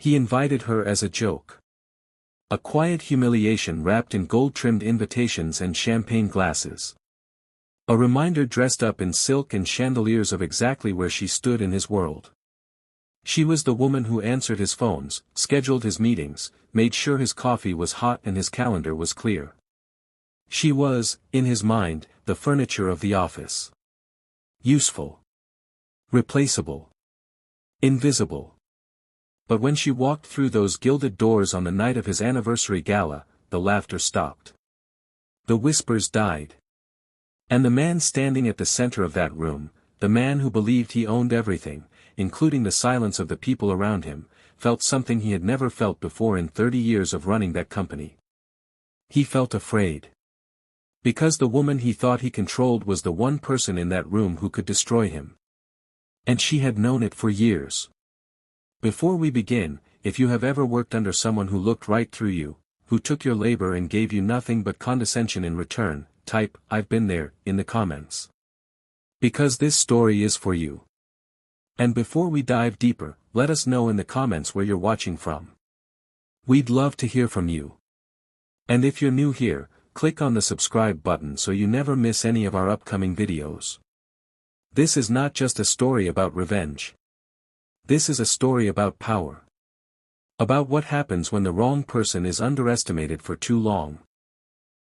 He invited her as a joke. A quiet humiliation wrapped in gold-trimmed invitations and champagne glasses. A reminder dressed up in silk and chandeliers of exactly where she stood in his world. She was the woman who answered his phones, scheduled his meetings, made sure his coffee was hot and his calendar was clear. She was, in his mind, the furniture of the office. Useful. Replaceable. Invisible. But when she walked through those gilded doors on the night of his anniversary gala, the laughter stopped. The whispers died. And the man standing at the center of that room, the man who believed he owned everything, including the silence of the people around him, felt something he had never felt before in 30 years of running that company. He felt afraid. Because the woman he thought he controlled was the one person in that room who could destroy him. And she had known it for years. Before we begin, if you have ever worked under someone who looked right through you, who took your labor and gave you nothing but condescension in return, type, "I've been there," in the comments. Because this story is for you. And before we dive deeper, let us know in the comments where you're watching from. We'd love to hear from you. And if you're new here, click on the subscribe button so you never miss any of our upcoming videos. This is not just a story about revenge. This is a story about power. About what happens when the wrong person is underestimated for too long.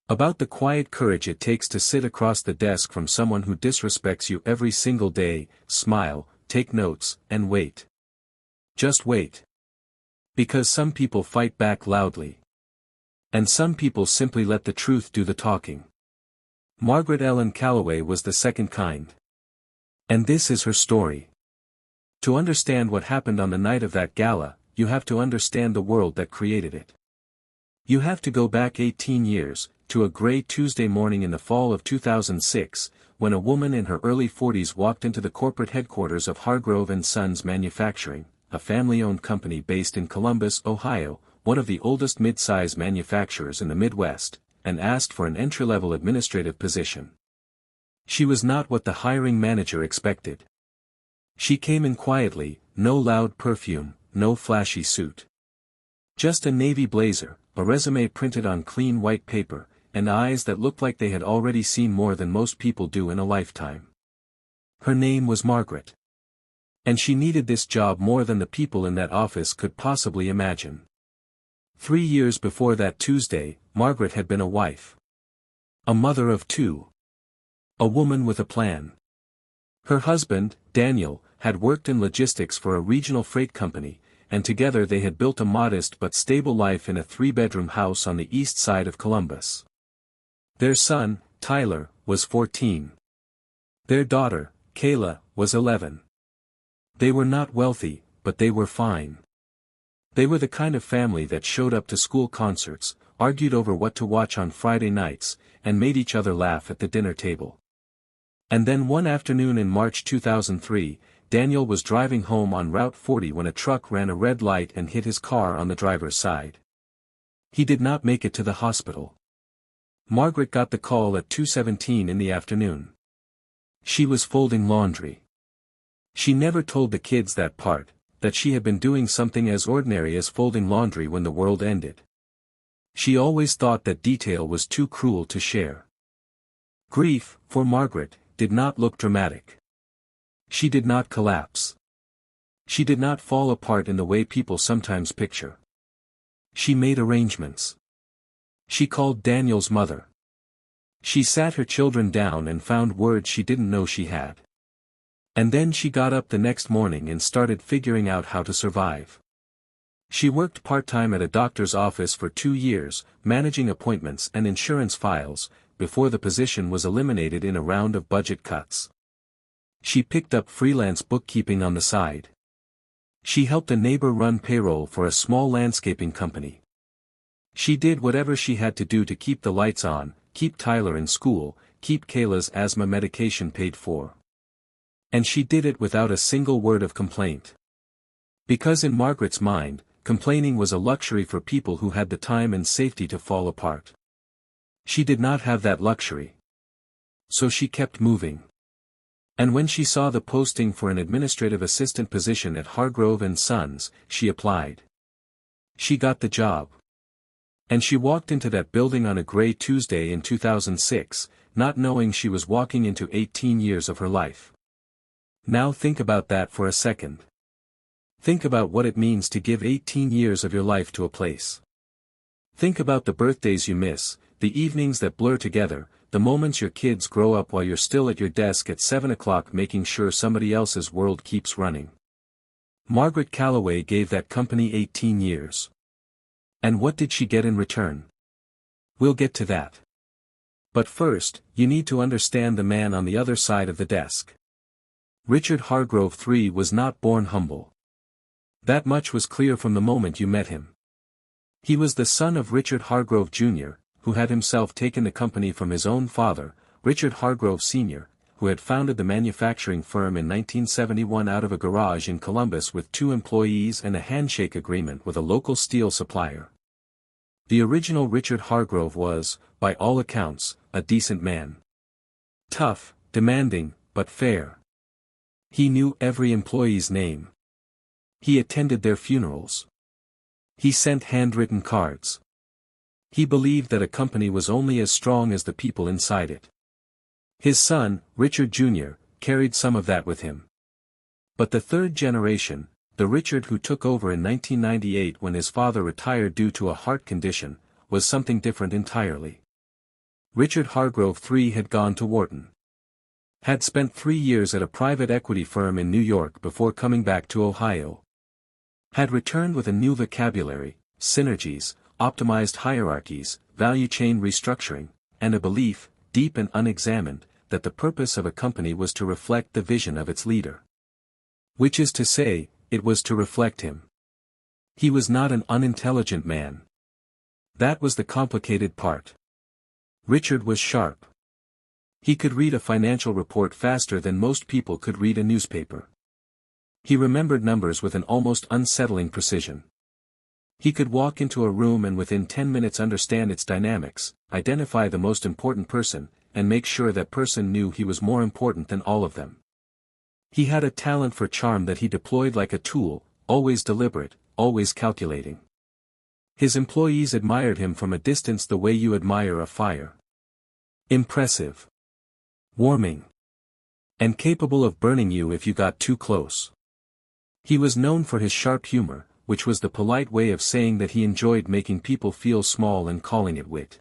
About the quiet courage it takes to sit across the desk from someone who disrespects you every single day, smile, take notes, and wait. Just wait. Because some people fight back loudly. And some people simply let the truth do the talking. Margaret Ellen Calloway was the second kind. And this is her story. To understand what happened on the night of that gala, you have to understand the world that created it. You have to go back 18 years, to a gray Tuesday morning in the fall of 2006, when a woman in her early 40s walked into the corporate headquarters of Hargrove & Sons Manufacturing, a family-owned company based in Columbus, Ohio, one of the oldest mid-size manufacturers in the Midwest, and asked for an entry-level administrative position. She was not what the hiring manager expected. She came in quietly, no loud perfume, no flashy suit. Just a navy blazer, a resume printed on clean white paper, and eyes that looked like they had already seen more than most people do in a lifetime. Her name was Margaret. And she needed this job more than the people in that office could possibly imagine. 3 years before that Tuesday, Margaret had been a wife. A mother of 2. A woman with a plan. Her husband, Daniel, had worked in logistics for a regional freight company, and together they had built a modest but stable life in a 3-bedroom house on the east side of Columbus. Their son, Tyler, was 14. Their daughter, Kayla, was 11. They were not wealthy, but they were fine. They were the kind of family that showed up to school concerts, argued over what to watch on Friday nights, and made each other laugh at the dinner table. And then one afternoon in March 2003, Daniel was driving home on Route 40 when a truck ran a red light and hit his car on the driver's side. He did not make it to the hospital. Margaret got the call at 2:17 in the afternoon. She was folding laundry. She never told the kids that part, that she had been doing something as ordinary as folding laundry when the world ended. She always thought that detail was too cruel to share. Grief, for Margaret, did not look dramatic. She did not collapse. She did not fall apart in the way people sometimes picture. She made arrangements. She called Daniel's mother. She sat her children down and found words she didn't know she had. And then she got up the next morning and started figuring out how to survive. She worked part-time at a doctor's office for 2 years, managing appointments and insurance files, before the position was eliminated in a round of budget cuts. She picked up freelance bookkeeping on the side. She helped a neighbor run payroll for a small landscaping company. She did whatever she had to do to keep the lights on, keep Tyler in school, keep Kayla's asthma medication paid for. And she did it without a single word of complaint. Because in Margaret's mind, complaining was a luxury for people who had the time and safety to fall apart. She did not have that luxury. So she kept moving. And when she saw the posting for an administrative assistant position at Hargrove & Sons, she applied. She got the job. And she walked into that building on a gray Tuesday in 2006, not knowing she was walking into 18 years of her life. Now think about that for a second. Think about what it means to give 18 years of your life to a place. Think about the birthdays you miss, the evenings that blur together, the moments your kids grow up while you're still at your desk at 7 o'clock making sure somebody else's world keeps running. Margaret Calloway gave that company 18 years. And what did she get in return? We'll get to that. But first, you need to understand the man on the other side of the desk. Richard Hargrove III was not born humble. That much was clear from the moment you met him. He was the son of Richard Hargrove Jr., who had himself taken the company from his own father, Richard Hargrove Sr., who had founded the manufacturing firm in 1971 out of a garage in Columbus with 2 employees and a handshake agreement with a local steel supplier. The original Richard Hargrove was, by all accounts, a decent man. Tough, demanding, but fair. He knew every employee's name. He attended their funerals. He sent handwritten cards. He believed that a company was only as strong as the people inside it. His son, Richard Jr., carried some of that with him. But the third generation, the Richard who took over in 1998 when his father retired due to a heart condition, was something different entirely. Richard Hargrove III had gone to Wharton. Had spent 3 years at a private equity firm in New York before coming back to Ohio. Had returned with a new vocabulary, synergies, optimized hierarchies, value chain restructuring, and a belief, deep and unexamined, that the purpose of a company was to reflect the vision of its leader. Which is to say, it was to reflect him. He was not an unintelligent man. That was the complicated part. Richard was sharp. He could read a financial report faster than most people could read a newspaper. He remembered numbers with an almost unsettling precision. He could walk into a room and within 10 minutes understand its dynamics, identify the most important person, and make sure that person knew he was more important than all of them. He had a talent for charm that he deployed like a tool, always deliberate, always calculating. His employees admired him from a distance the way you admire a fire. Impressive. Warming. And capable of burning you if you got too close. He was known for his sharp humor, which was the polite way of saying that he enjoyed making people feel small and calling it wit.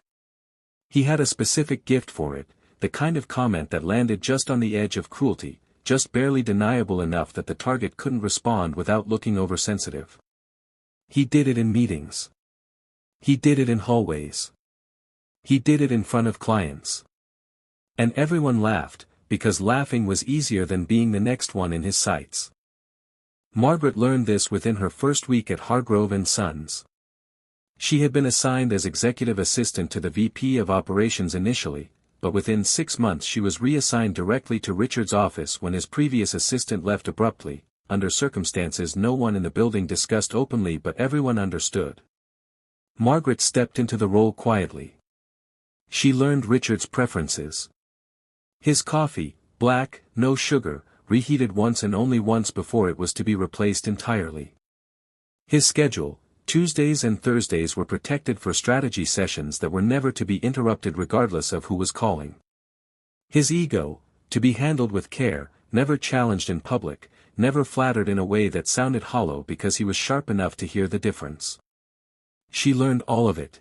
He had a specific gift for it, the kind of comment that landed just on the edge of cruelty, just barely deniable enough that the target couldn't respond without looking oversensitive. He did it in meetings. He did it in hallways. He did it in front of clients. And everyone laughed, because laughing was easier than being the next one in his sights. Margaret learned this within her first week at Hargrove & Sons. She had been assigned as executive assistant to the VP of operations initially, but within 6 months she was reassigned directly to Richard's office when his previous assistant left abruptly, under circumstances no one in the building discussed openly but everyone understood. Margaret stepped into the role quietly. She learned Richard's preferences. His coffee, black, no sugar, reheated once and only once before it was to be replaced entirely. His schedule, Tuesdays and Thursdays, were protected for strategy sessions that were never to be interrupted regardless of who was calling. His ego, to be handled with care, never challenged in public, never flattered in a way that sounded hollow because he was sharp enough to hear the difference. She learned all of it.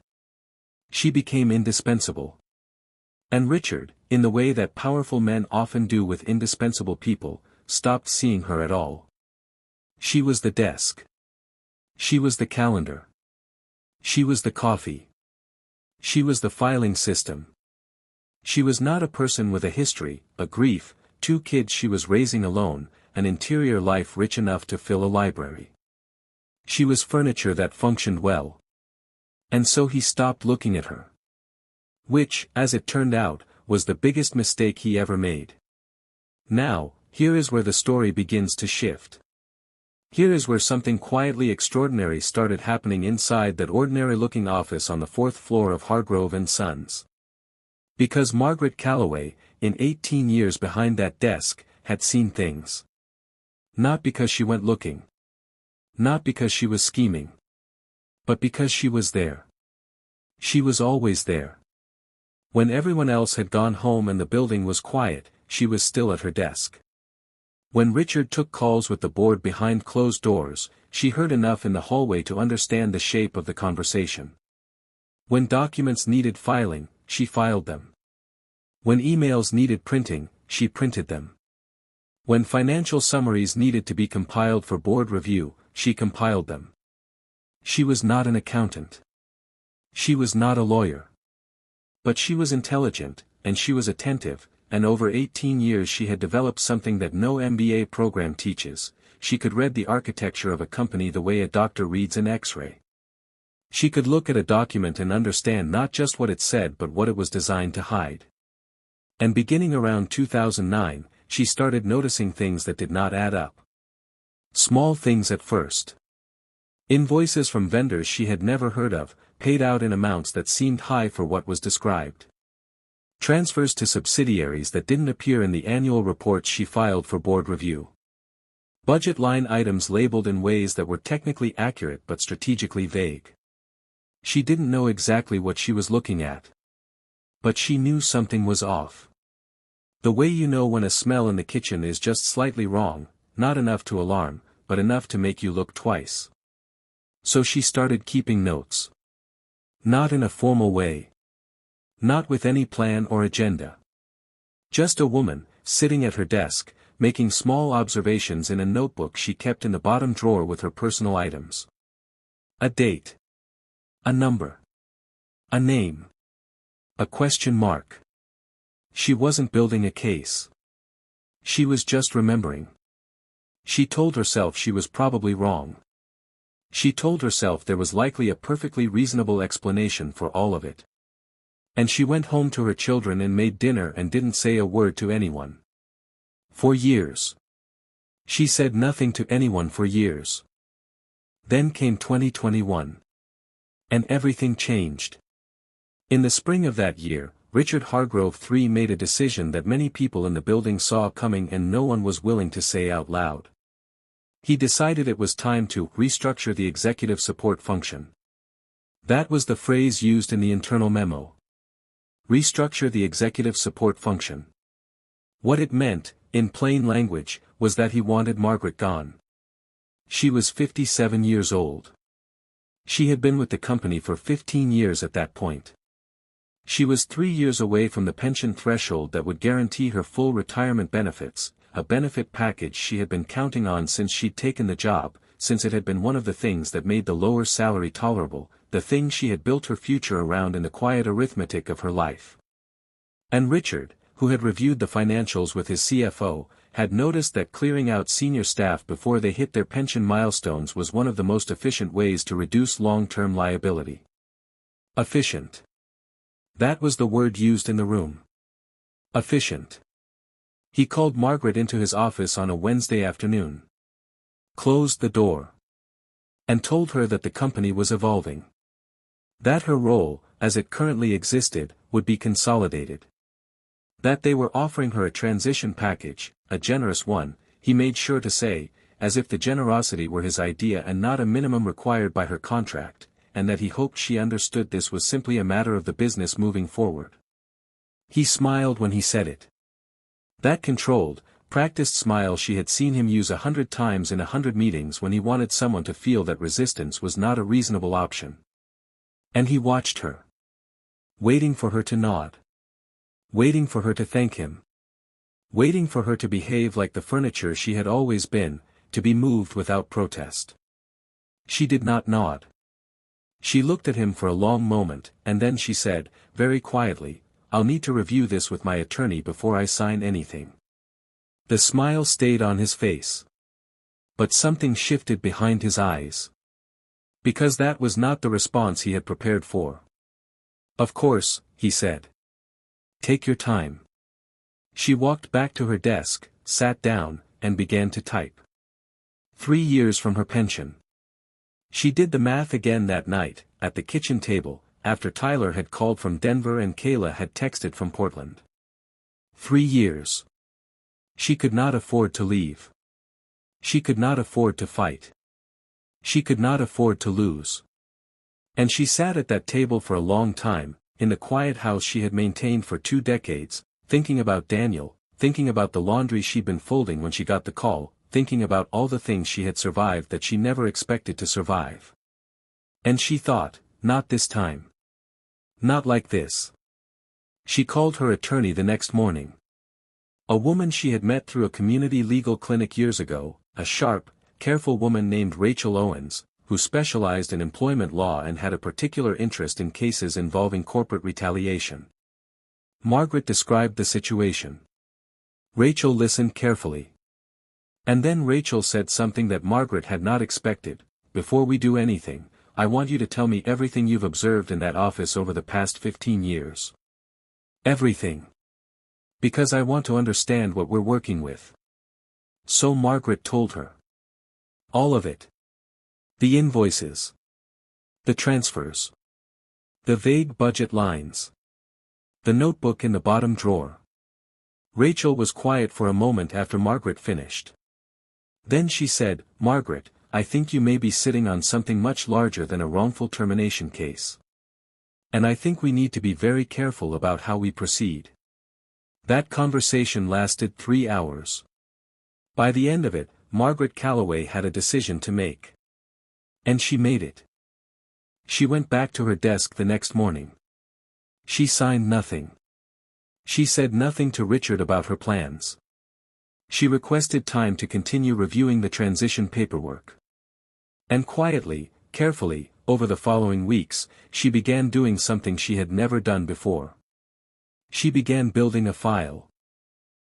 She became indispensable. And Richard, in the way that powerful men often do with indispensable people, stopped seeing her at all. She was the desk. She was the calendar. She was the coffee. She was the filing system. She was not a person with a history, a grief, 2 kids she was raising alone, an interior life rich enough to fill a library. She was furniture that functioned well. And so he stopped looking at her. Which, as it turned out, was the biggest mistake he ever made. Now, here is where the story begins to shift. Here is where something quietly extraordinary started happening inside that ordinary-looking office on the 4th floor of Hargrove & Sons. Because Margaret Calloway, in 18 years behind that desk, had seen things. Not because she went looking. Not because she was scheming. But because she was there. She was always there. When everyone else had gone home and the building was quiet, she was still at her desk. When Richard took calls with the board behind closed doors, she heard enough in the hallway to understand the shape of the conversation. When documents needed filing, she filed them. When emails needed printing, she printed them. When financial summaries needed to be compiled for board review, she compiled them. She was not an accountant. She was not a lawyer. But she was intelligent, and she was attentive, and over 18 years she had developed something that no MBA program teaches. She could read the architecture of a company the way a doctor reads an X-ray. She could look at a document and understand not just what it said but what it was designed to hide. And beginning around 2009, she started noticing things that did not add up. Small things at first. Invoices from vendors she had never heard of, paid out in amounts that seemed high for what was described. Transfers to subsidiaries that didn't appear in the annual reports she filed for board review. Budget line items labeled in ways that were technically accurate but strategically vague. She didn't know exactly what she was looking at. But she knew something was off. The way you know when a smell in the kitchen is just slightly wrong, not enough to alarm, but enough to make you look twice. So she started keeping notes. Not in a formal way. Not with any plan or agenda. Just a woman, sitting at her desk, making small observations in a notebook she kept in the bottom drawer with her personal items. A date. A number. A name. A question mark. She wasn't building a case. She was just remembering. She told herself she was probably wrong. She told herself there was likely a perfectly reasonable explanation for all of it. And she went home to her children and made dinner and didn't say a word to anyone. For years. She said nothing to anyone for years. Then came 2021. And everything changed. In the spring of that year, Richard Hargrove III made a decision that many people in the building saw coming and no one was willing to say out loud. He decided it was time to restructure the executive support function. That was the phrase used in the internal memo. Restructure the executive support function. What it meant, in plain language, was that he wanted Margaret gone. She was 57 years old. She had been with the company for 15 years at that point. She was 3 years away from the pension threshold that would guarantee her full retirement benefits, a benefit package she had been counting on since she'd taken the job, since it had been one of the things that made the lower salary tolerable, the thing she had built her future around in the quiet arithmetic of her life. And Richard, who had reviewed the financials with his CFO, had noticed that clearing out senior staff before they hit their pension milestones was one of the most efficient ways to reduce long-term liability. Efficient. That was the word used in the room. Efficient. He called Margaret into his office on a Wednesday afternoon. Closed the door. And told her that the company was evolving. That her role, as it currently existed, would be consolidated. That they were offering her a transition package, a generous one, he made sure to say, as if the generosity were his idea and not a minimum required by her contract, and that he hoped she understood this was simply a matter of the business moving forward. He smiled when he said it. That controlled, practiced smile she had seen him use 100 times in 100 meetings when he wanted someone to feel that resistance was not a reasonable option. And he watched her. Waiting for her to nod. Waiting for her to thank him. Waiting for her to behave like the furniture she had always been, to be moved without protest. She did not nod. She looked at him for a long moment, and then she said, very quietly, "I'll need to review this with my attorney before I sign anything." The smile stayed on his face. But something shifted behind his eyes. Because that was not the response he had prepared for. "Of course," he said. "Take your time." She walked back to her desk, sat down, and began to type. 3 years from her pension. She did the math again that night, at the kitchen table, after Tyler had called from Denver and Kayla had texted from Portland. 3 years. She could not afford to leave. She could not afford to fight. She could not afford to lose. And she sat at that table for a long time, in the quiet house she had maintained for 2 decades, thinking about Daniel, thinking about the laundry she'd been folding when she got the call, thinking about all the things she had survived that she never expected to survive. And she thought, not this time. Not like this. She called her attorney the next morning. A woman she had met through a community legal clinic years ago, a sharp, careful woman named Rachel Owens, who specialized in employment law and had a particular interest in cases involving corporate retaliation. Margaret described the situation. Rachel listened carefully. And then Rachel said something that Margaret had not expected. Before we do anything, I want you to tell me everything you've observed in that office over the past 15 years. Everything. Because I want to understand what we're working with. So Margaret told her. All of it. The invoices. The transfers. The vague budget lines. The notebook in the bottom drawer. Rachel was quiet for a moment after Margaret finished. Then she said, Margaret, I think you may be sitting on something much larger than a wrongful termination case. And I think we need to be very careful about how we proceed. That conversation lasted 3 hours. By the end of it, Margaret Calloway had a decision to make. And she made it. She went back to her desk the next morning. She signed nothing. She said nothing to Richard about her plans. She requested time to continue reviewing the transition paperwork. And quietly, carefully, over the following weeks, she began doing something she had never done before. She began building a file.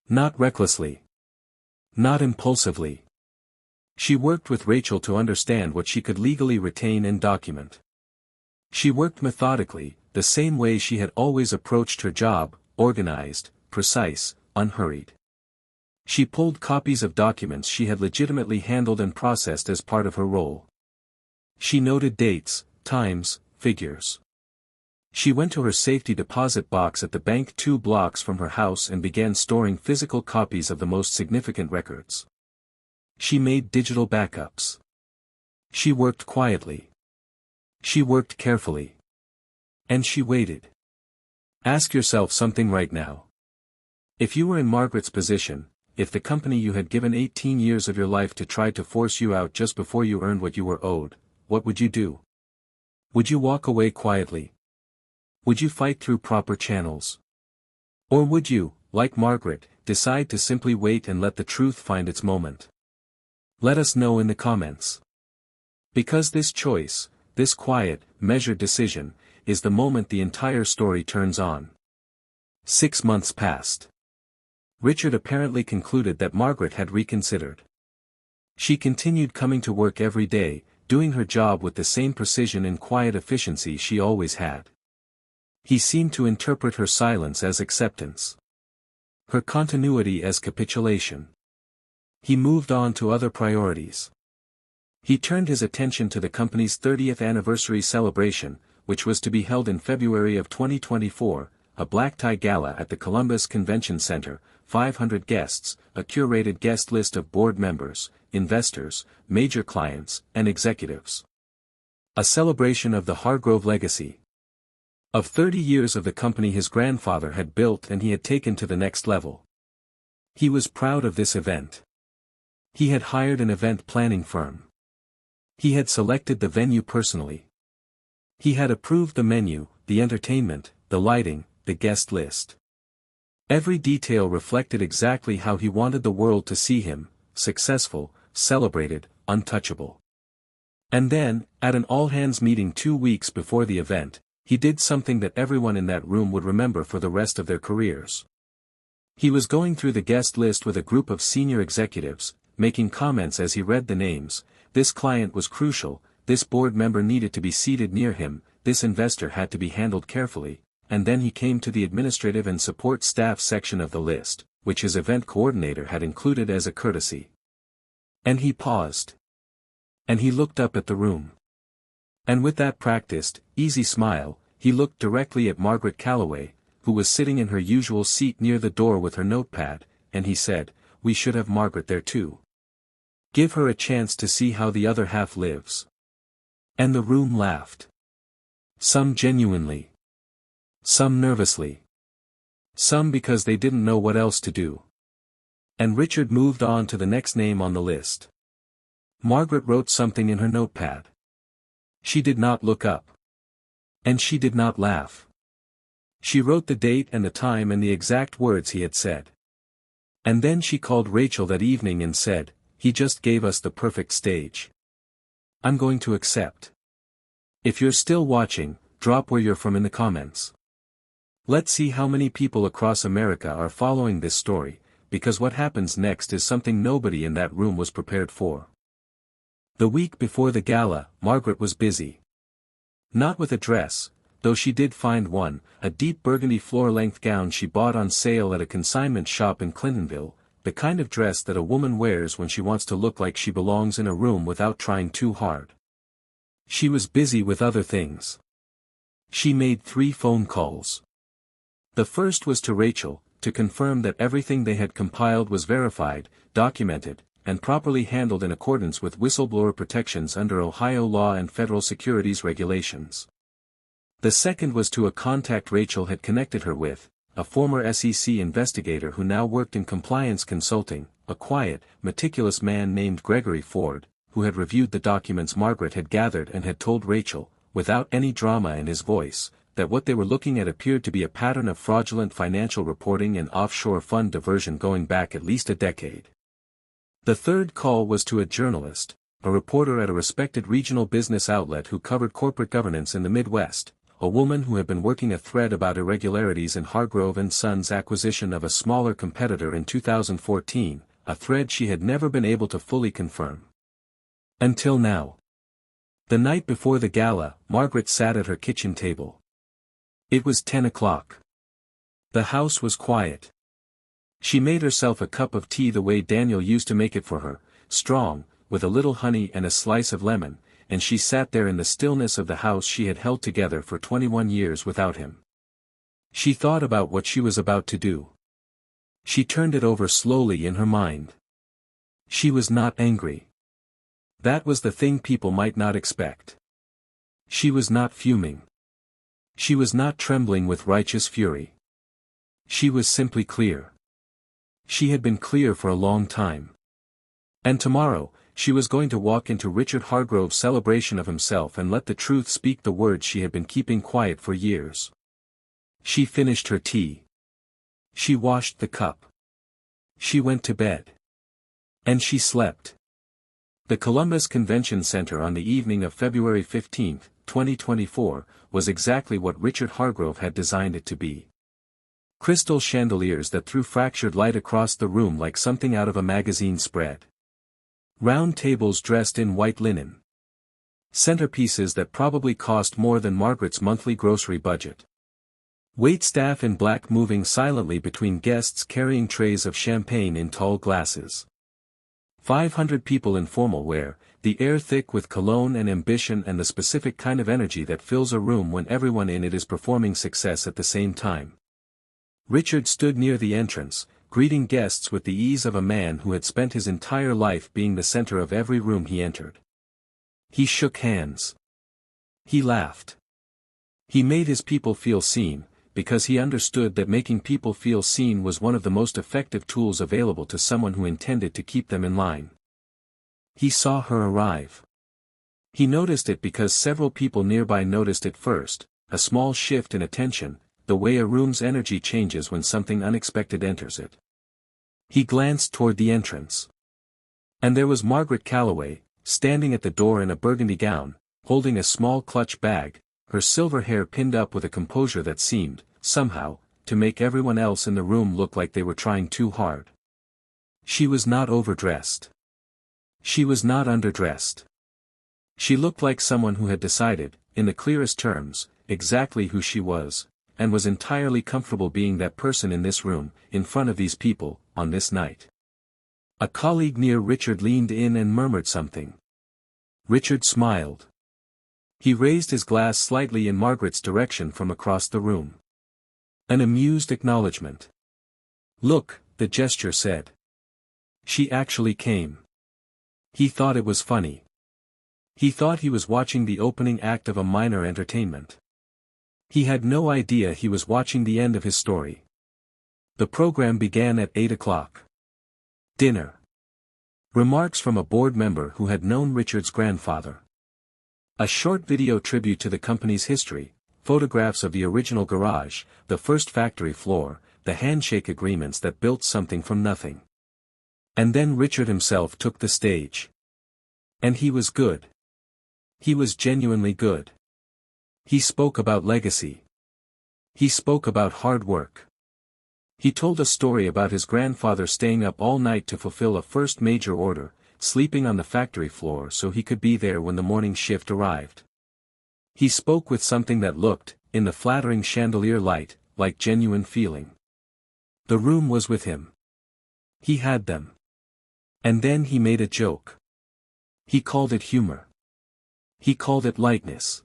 Not recklessly. Not impulsively. She worked with Rachel to understand what she could legally retain and document. She worked methodically, the same way she had always approached her job, organized, precise, unhurried. She pulled copies of documents she had legitimately handled and processed as part of her role. She noted dates, times, figures. She went to her safety deposit box at the bank 2 blocks from her house and began storing physical copies of the most significant records. She made digital backups. She worked quietly. She worked carefully. And she waited. Ask yourself something right now. If you were in Margaret's position, if the company you had given 18 years of your life to tried to force you out just before you earned what you were owed, what would you do? Would you walk away quietly? Would you fight through proper channels? Or would you, like Margaret, decide to simply wait and let the truth find its moment? Let us know in the comments. Because this choice, this quiet, measured decision, is the moment the entire story turns on. 6 months passed. Richard apparently concluded that Margaret had reconsidered. She continued coming to work every day, doing her job with the same precision and quiet efficiency she always had. He seemed to interpret her silence as acceptance. Her continuity as capitulation. He moved on to other priorities. He turned his attention to the company's 30th anniversary celebration, which was to be held in February of 2024, a black tie gala at the Columbus Convention Center, 500 guests, a curated guest list of board members, investors, major clients, and executives. A celebration of the Hargrove legacy. Of 30 years of the company his grandfather had built and he had taken to the next level. He was proud of this event. He had hired an event planning firm. He had selected the venue personally. He had approved the menu, the entertainment, the lighting, the guest list. Every detail reflected exactly how he wanted the world to see him, successful, celebrated, untouchable. And then, at an all-hands meeting 2 weeks before the event, he did something that everyone in that room would remember for the rest of their careers. He was going through the guest list with a group of senior executives, making comments as he read the names. This client was crucial, this board member needed to be seated near him, this investor had to be handled carefully, and then he came to the administrative and support staff section of the list, which his event coordinator had included as a courtesy. And he paused. And he looked up at the room. And with that practiced, easy smile, he looked directly at Margaret Calloway, who was sitting in her usual seat near the door with her notepad, and he said, "We should have Margaret there too. Give her a chance to see how the other half lives." And the room laughed. Some genuinely. Some nervously. Some because they didn't know what else to do. And Richard moved on to the next name on the list. Margaret wrote something in her notepad. She did not look up. And she did not laugh. She wrote the date and the time and the exact words he had said. And then she called Rachel that evening and said, "He just gave us the perfect stage. I'm going to accept. If you're still watching, drop where you're from in the comments. Let's see how many people across America are following this story, because what happens next is something nobody in that room was prepared for." The week before the gala, Margaret was busy. Not with a dress, though she did find one, a deep burgundy floor-length gown she bought on sale at a consignment shop in Clintonville, the kind of dress that a woman wears when she wants to look like she belongs in a room without trying too hard. She was busy with other things. She made 3 phone calls. The first was to Rachel, to confirm that everything they had compiled was verified, documented, and properly handled in accordance with whistleblower protections under Ohio law and federal securities regulations. The second was to a contact Rachel had connected her with, a former SEC investigator who now worked in compliance consulting, a quiet, meticulous man named Gregory Ford, who had reviewed the documents Margaret had gathered and had told Rachel, without any drama in his voice, that what they were looking at appeared to be a pattern of fraudulent financial reporting and offshore fund diversion going back at least a decade. The third call was to a journalist, a reporter at a respected regional business outlet who covered corporate governance in the Midwest, a woman who had been working a thread about irregularities in Hargrove & Sons' acquisition of a smaller competitor in 2014, a thread she had never been able to fully confirm. Until now. The night before the gala, Margaret sat at her kitchen table. It was 10 o'clock. The house was quiet. She made herself a cup of tea the way Daniel used to make it for her, strong, with a little honey and a slice of lemon, and she sat there in the stillness of the house she had held together for 21 years without him. She thought about what she was about to do. She turned it over slowly in her mind. She was not angry. That was the thing people might not expect. She was not fuming. She was not trembling with righteous fury. She was simply clear. She had been clear for a long time. And tomorrow, she was going to walk into Richard Hargrove's celebration of himself and let the truth speak the words she had been keeping quiet for years. She finished her tea. She washed the cup. She went to bed. And she slept. The Columbus Convention Center on the evening of February 15, 2024, was exactly what Richard Hargrove had designed it to be. Crystal chandeliers that threw fractured light across the room like something out of a magazine spread. Round tables dressed in white linen. Centerpieces that probably cost more than Margaret's monthly grocery budget. Waitstaff in black moving silently between guests carrying trays of champagne in tall glasses. 500 people in formal wear, the air thick with cologne and ambition and the specific kind of energy that fills a room when everyone in it is performing success at the same time. Richard stood near the entrance, greeting guests with the ease of a man who had spent his entire life being the center of every room he entered. He shook hands. He laughed. He made his people feel seen, because he understood that making people feel seen was one of the most effective tools available to someone who intended to keep them in line. He saw her arrive. He noticed it because several people nearby noticed it first, a small shift in attention, the way a room's energy changes when something unexpected enters it. He glanced toward the entrance. And there was Margaret Calloway, standing at the door in a burgundy gown, holding a small clutch bag, her silver hair pinned up with a composure that seemed, somehow, to make everyone else in the room look like they were trying too hard. She was not overdressed. She was not underdressed. She looked like someone who had decided, in the clearest terms, exactly who she was, and was entirely comfortable being that person in this room, in front of these people, on this night. A colleague near Richard leaned in and murmured something. Richard smiled. He raised his glass slightly in Margaret's direction from across the room. An amused acknowledgement. "Look," the gesture said. "She actually came." He thought it was funny. He thought he was watching the opening act of a minor entertainment. He had no idea he was watching the end of his story. The program began at 8 o'clock. Dinner. Remarks from a board member who had known Richard's grandfather. A short video tribute to the company's history, photographs of the original garage, the first factory floor, the handshake agreements that built something from nothing. And then Richard himself took the stage. And he was good. He was genuinely good. He spoke about legacy. He spoke about hard work. He told a story about his grandfather staying up all night to fulfill a first major order, sleeping on the factory floor so he could be there when the morning shift arrived. He spoke with something that looked, in the flattering chandelier light, like genuine feeling. The room was with him. He had them. And then he made a joke. He called it humor. He called it lightness.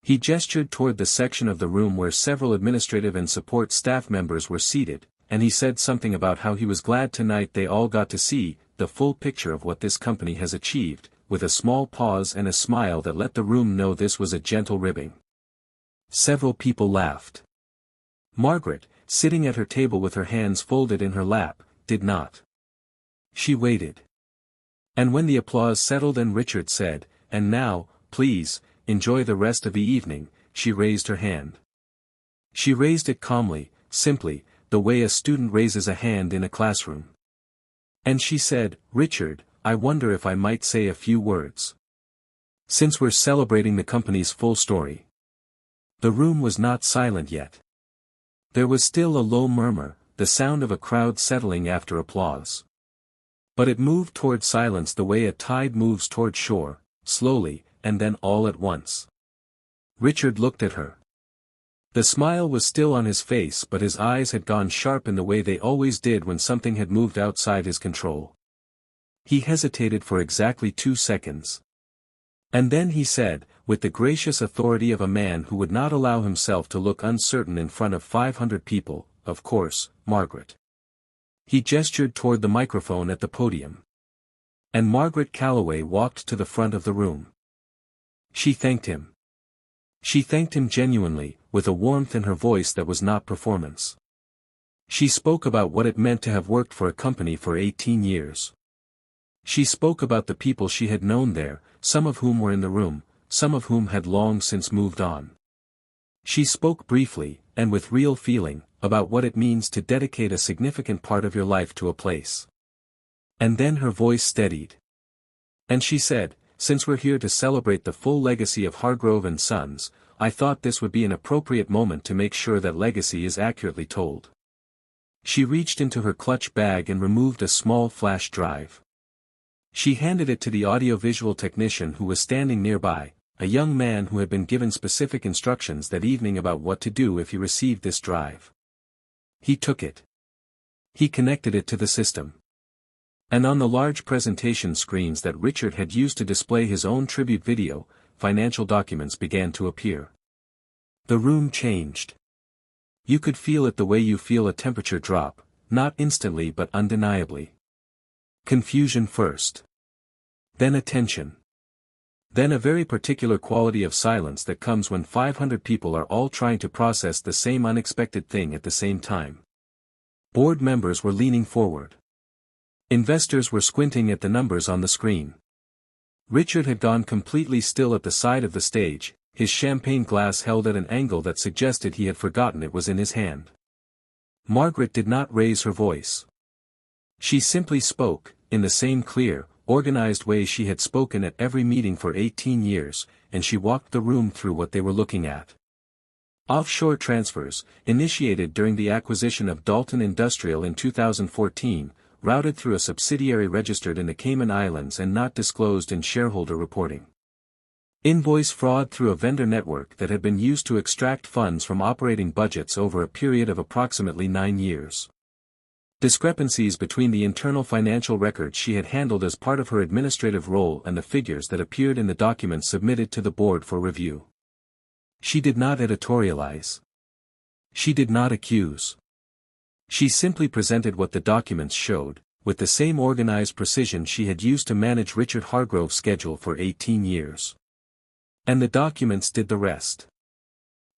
He gestured toward the section of the room where several administrative and support staff members were seated, and he said something about how he was glad tonight they all got to see the full picture of what this company has achieved, with a small pause and a smile that let the room know this was a gentle ribbing. Several people laughed. Margaret, sitting at her table with her hands folded in her lap, did not. She waited. And when the applause settled and Richard said, "And now, please, enjoy the rest of the evening," she raised her hand. She raised it calmly, simply, the way a student raises a hand in a classroom. And she said, "Richard, I wonder if I might say a few words. Since we're celebrating the company's full story." The room was not silent yet. There was still a low murmur, the sound of a crowd settling after applause. But it moved toward silence the way a tide moves toward shore, slowly, and then all at once. Richard looked at her. The smile was still on his face, but his eyes had gone sharp in the way they always did when something had moved outside his control. He hesitated for exactly 2 seconds. And then he said, with the gracious authority of a man who would not allow himself to look uncertain in front of 500 people, "Of course, Margaret." He gestured toward the microphone at the podium. And Margaret Calloway walked to the front of the room. She thanked him. She thanked him genuinely, with a warmth in her voice that was not performance. She spoke about what it meant to have worked for a company for 18 years. She spoke about the people she had known there, some of whom were in the room, some of whom had long since moved on. She spoke briefly, and with real feeling, about what it means to dedicate a significant part of your life to a place. And then her voice steadied. And she said, "Since we're here to celebrate the full legacy of Hargrove and Sons, I thought this would be an appropriate moment to make sure that legacy is accurately told." She reached into her clutch bag and removed a small flash drive. She handed it to the audiovisual technician who was standing nearby, a young man who had been given specific instructions that evening about what to do if he received this drive. He took it. He connected it to the system. And on the large presentation screens that Richard had used to display his own tribute video, financial documents began to appear. The room changed. You could feel it the way you feel a temperature drop, not instantly but undeniably. Confusion first. Then attention. Then a very particular quality of silence that comes when 500 people are all trying to process the same unexpected thing at the same time. Board members were leaning forward. Investors were squinting at the numbers on the screen. Richard had gone completely still at the side of the stage, his champagne glass held at an angle that suggested he had forgotten it was in his hand. Margaret did not raise her voice. She simply spoke, in the same clear, organized way she had spoken at every meeting for 18 years, and she walked the room through what they were looking at. Offshore transfers, initiated during the acquisition of Dalton Industrial in 2014, routed through a subsidiary registered in the Cayman Islands and not disclosed in shareholder reporting. Invoice fraud through a vendor network that had been used to extract funds from operating budgets over a period of approximately 9 years. Discrepancies between the internal financial records she had handled as part of her administrative role and the figures that appeared in the documents submitted to the board for review. She did not editorialize. She did not accuse. She simply presented what the documents showed, with the same organized precision she had used to manage Richard Hargrove's schedule for 18 years. And the documents did the rest.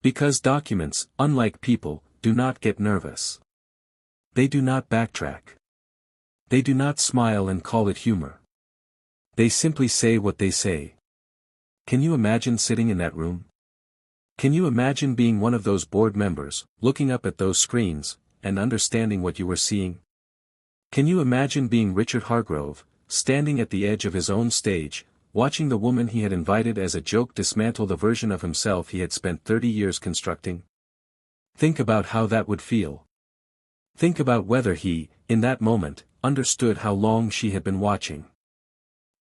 Because documents, unlike people, do not get nervous. They do not backtrack. They do not smile and call it humor. They simply say what they say. Can you imagine sitting in that room? Can you imagine being one of those board members, looking up at those screens, and understanding what you were seeing? Can you imagine being Richard Hargrove, standing at the edge of his own stage, watching the woman he had invited as a joke dismantle the version of himself he had spent 30 years constructing? Think about how that would feel. Think about whether he, in that moment, understood how long she had been watching.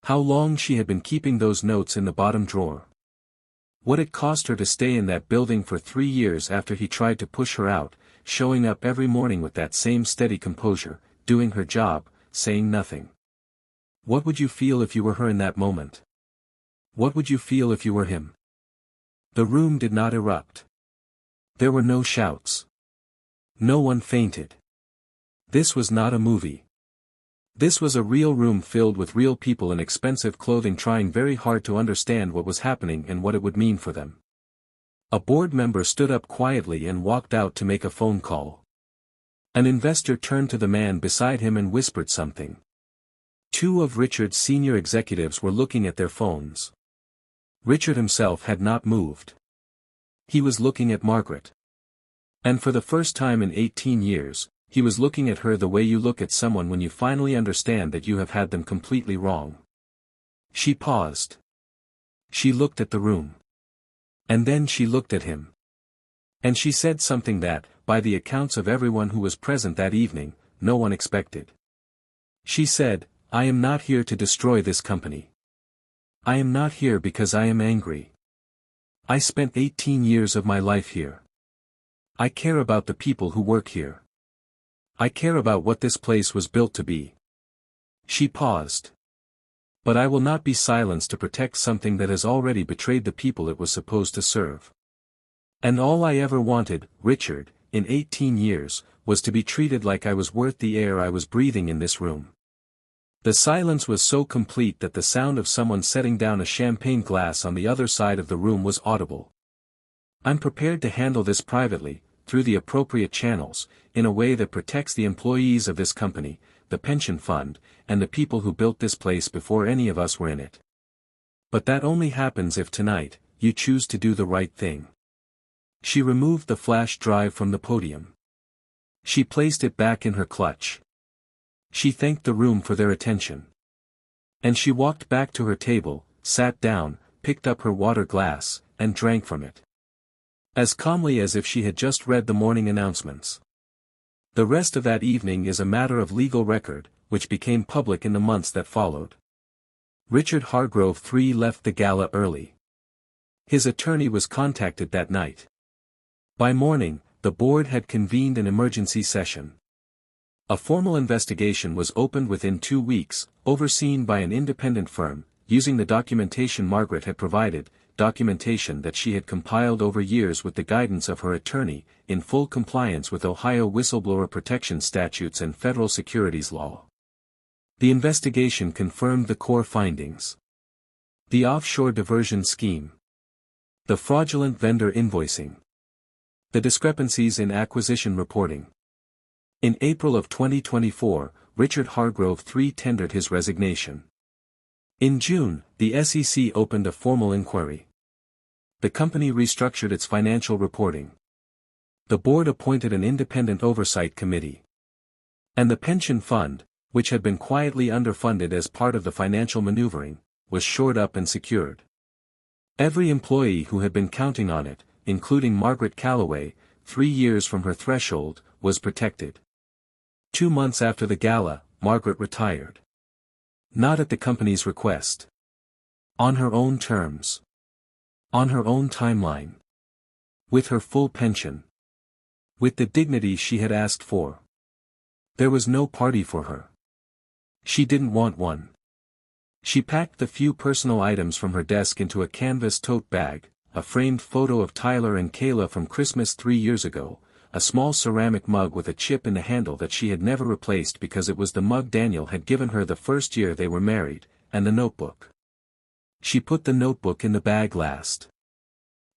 How long she had been keeping those notes in the bottom drawer. What it cost her to stay in that building for 3 years after he tried to push her out, showing up every morning with that same steady composure, doing her job, saying nothing. What would you feel if you were her in that moment? What would you feel if you were him? The room did not erupt. There were no shouts. No one fainted. This was not a movie. This was a real room filled with real people in expensive clothing trying very hard to understand what was happening and what it would mean for them. A board member stood up quietly and walked out to make a phone call. An investor turned to the man beside him and whispered something. 2 of Richard's senior executives were looking at their phones. Richard himself had not moved. He was looking at Margaret. And for the first time in 18 years, he was looking at her the way you look at someone when you finally understand that you have had them completely wrong. She paused. She looked at the room. And then she looked at him. And she said something that, by the accounts of everyone who was present that evening, no one expected. She said, "I am not here to destroy this company. I am not here because I am angry. I spent 18 years of my life here. I care about the people who work here. I care about what this place was built to be." She paused. "But I will not be silenced to protect something that has already betrayed the people it was supposed to serve. And all I ever wanted, Richard, in 18 years, was to be treated like I was worth the air I was breathing in this room." The silence was so complete that the sound of someone setting down a champagne glass on the other side of the room was audible. "I'm prepared to handle this privately, through the appropriate channels, in a way that protects the employees of this company, the pension fund, and the people who built this place before any of us were in it. But that only happens if tonight, you choose to do the right thing." She removed the flash drive from the podium. She placed it back in her clutch. She thanked the room for their attention. And she walked back to her table, sat down, picked up her water glass, and drank from it. As calmly as if she had just read the morning announcements. The rest of that evening is a matter of legal record, which became public in the months that followed. Richard Hargrove III left the gala early. His attorney was contacted that night. By morning, the board had convened an emergency session. A formal investigation was opened within 2 weeks, overseen by an independent firm, using the documentation Margaret had provided, documentation that she had compiled over years with the guidance of her attorney, in full compliance with Ohio whistleblower protection statutes and federal securities law. The investigation confirmed the core findings. The offshore diversion scheme. The fraudulent vendor invoicing. The discrepancies in acquisition reporting. In April of 2024, Richard Hargrove III tendered his resignation. In June, the SEC opened a formal inquiry. The company restructured its financial reporting. The board appointed an independent oversight committee. And the pension fund, which had been quietly underfunded as part of the financial maneuvering, was shored up and secured. Every employee who had been counting on it, including Margaret Calloway, 3 years from her threshold, was protected. 2 months after the gala, Margaret retired. Not at the company's request. On her own terms. On her own timeline. With her full pension. With the dignity she had asked for. There was no party for her. She didn't want one. She packed the few personal items from her desk into a canvas tote bag, a framed photo of Tyler and Kayla from Christmas 3 years ago, a small ceramic mug with a chip in the handle that she had never replaced because it was the mug Daniel had given her the first year they were married, and the notebook. She put the notebook in the bag last.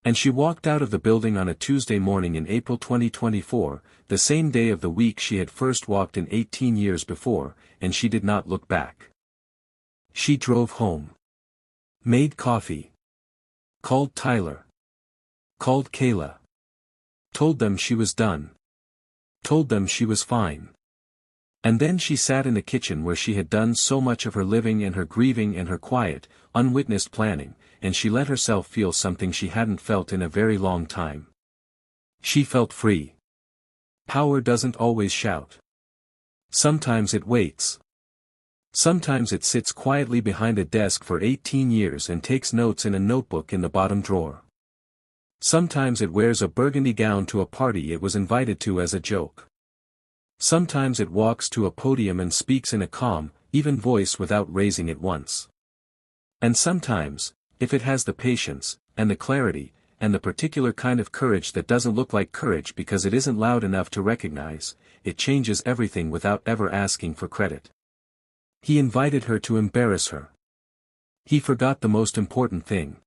And she walked out of the building on a Tuesday morning in April 2024, the same day of the week she had first walked in 18 years before, and she did not look back. She drove home. Made coffee. Called Tyler. Called Kayla. Told them she was done. Told them she was fine. And then she sat in the kitchen where she had done so much of her living and her grieving and her quiet, unwitnessed planning, and she let herself feel something she hadn't felt in a very long time. She felt free. Power doesn't always shout. Sometimes it waits. Sometimes it sits quietly behind a desk for 18 years and takes notes in a notebook in the bottom drawer. Sometimes it wears a burgundy gown to a party it was invited to as a joke. Sometimes it walks to a podium and speaks in a calm, even voice without raising it once. And sometimes, if it has the patience, and the clarity, and the particular kind of courage that doesn't look like courage because it isn't loud enough to recognize, it changes everything without ever asking for credit. He invited her to embarrass her. He forgot the most important thing.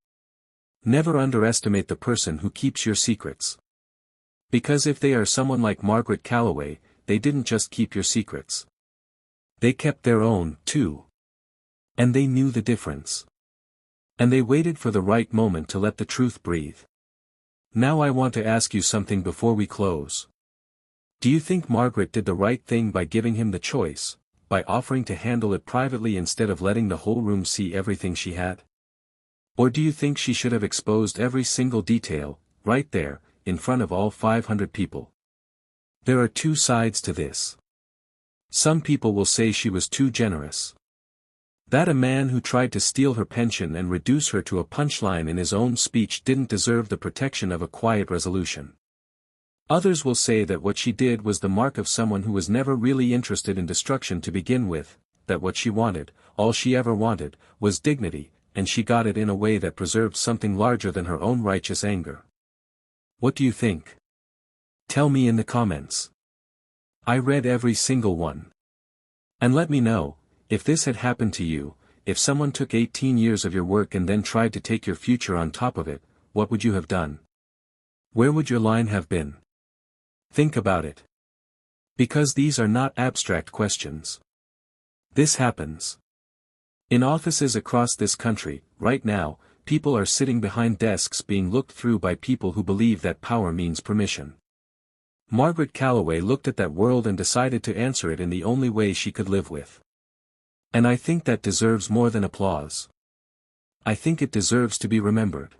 Never underestimate the person who keeps your secrets. Because if they are someone like Margaret Calloway, they didn't just keep your secrets. They kept their own, too. And they knew the difference. And they waited for the right moment to let the truth breathe. Now I want to ask you something before we close. Do you think Margaret did the right thing by giving him the choice, by offering to handle it privately instead of letting the whole room see everything she had? Or do you think she should have exposed every single detail, right there, in front of all 500 people? There are two sides to this. Some people will say she was too generous. That a man who tried to steal her pension and reduce her to a punchline in his own speech didn't deserve the protection of a quiet resolution. Others will say that what she did was the mark of someone who was never really interested in destruction to begin with, that what she wanted, all she ever wanted, was dignity, and she got it in a way that preserved something larger than her own righteous anger. What do you think? Tell me in the comments. I read every single one. And let me know, if this had happened to you, if someone took 18 years of your work and then tried to take your future on top of it, what would you have done? Where would your line have been? Think about it. Because these are not abstract questions. This happens. In offices across this country, right now, people are sitting behind desks being looked through by people who believe that power means permission. Margaret Calloway looked at that world and decided to answer it in the only way she could live with. And I think that deserves more than applause. I think it deserves to be remembered.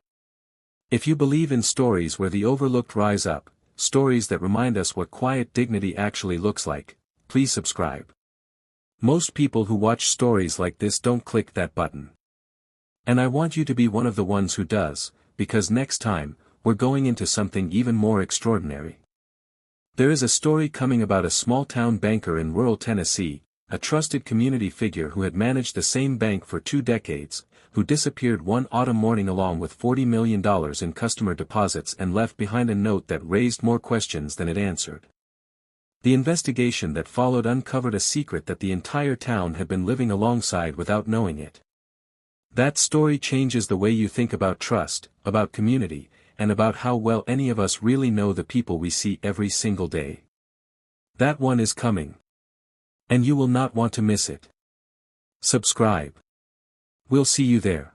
If you believe in stories where the overlooked rise up, stories that remind us what quiet dignity actually looks like, please subscribe. Most people who watch stories like this don't click that button. And I want you to be one of the ones who does, because next time, we're going into something even more extraordinary. There is a story coming about a small-town banker in rural Tennessee, a trusted community figure who had managed the same bank for 2 decades, who disappeared one autumn morning along with $40 million in customer deposits and left behind a note that raised more questions than it answered. The investigation that followed uncovered a secret that the entire town had been living alongside without knowing it. That story changes the way you think about trust, about community, and about how well any of us really know the people we see every single day. That one is coming. And you will not want to miss it. Subscribe. We'll see you there.